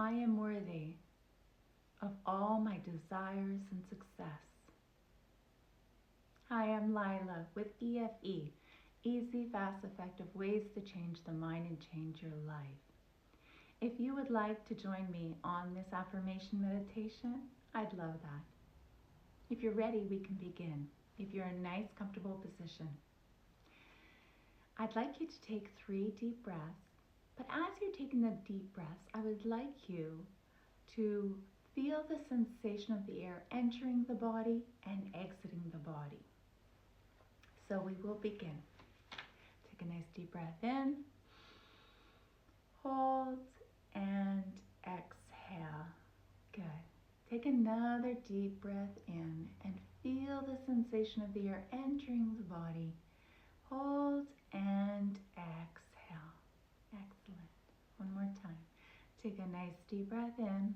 I am worthy of all my desires and success. Hi, I'm Lila with E.F.E, Easy.Fast.Effective ways to change the mind and change your life. If you would like to join me on this affirmation meditation, I'd love that. If you're ready, we can begin. If you're in a nice, comfortable position. I'd like you to take 3 deep breaths, but as you're taking the deep breaths, I would like you to feel the sensation of the air entering the body and exiting the body. So we will begin. Take a nice deep breath in, hold, and exhale. Good. Take another deep breath in and feel the sensation of the air entering the body. Hold and exhale. Excellent. One more time. Take a nice deep breath in,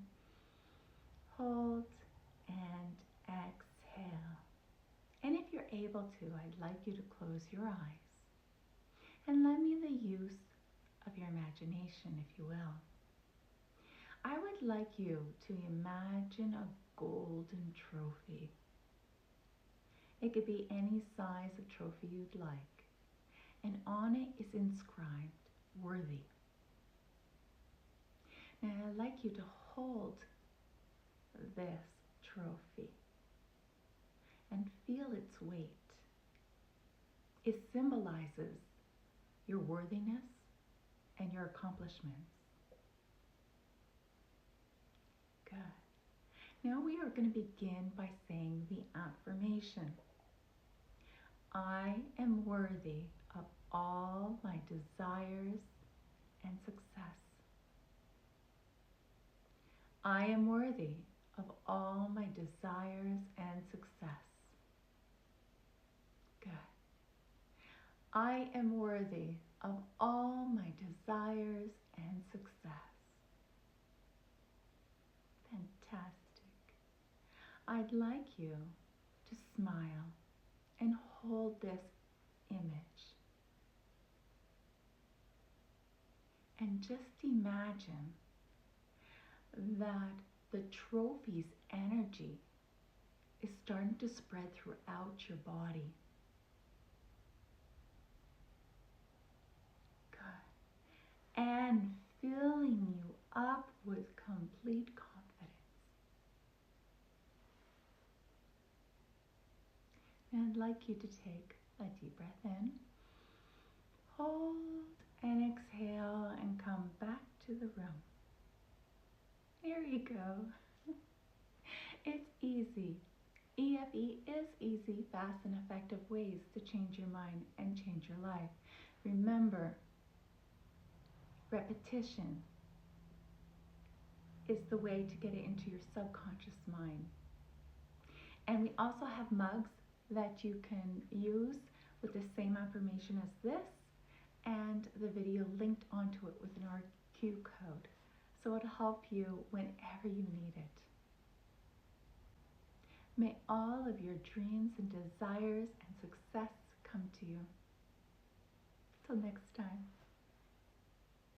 hold, and exhale. And if you're able to, I'd like you to close your eyes and let me the use of your imagination, if you will. I would like you to imagine a golden trophy. It could be any size of trophy you'd like, and on it is inscribed, worthy. Now I'd like you to hold this trophy and feel its weight. It symbolizes your worthiness and your accomplishments. Good. Now we are going to begin by saying the affirmation. I am worthy of all my desires and success. I am worthy of all my desires and success. Good. I am worthy of all my desires and success. Fantastic. I'd like you to smile and hold this image. And just imagine that the trophy's energy is starting to spread throughout your body. Good. And filling you up with complete confidence. And I'd like you to take a deep breath in, hold and exhale and come back to the room. There you go. It's easy. E.F.E is easy, fast, and effective ways to change your mind and change your life. Remember, repetition is the way to get it into your subconscious mind. And we also have mugs that you can use with the same affirmation as this and the video linked onto it with an RQ code. So it'll help you whenever you need it. May all of your dreams and desires and success come to you. Till next time.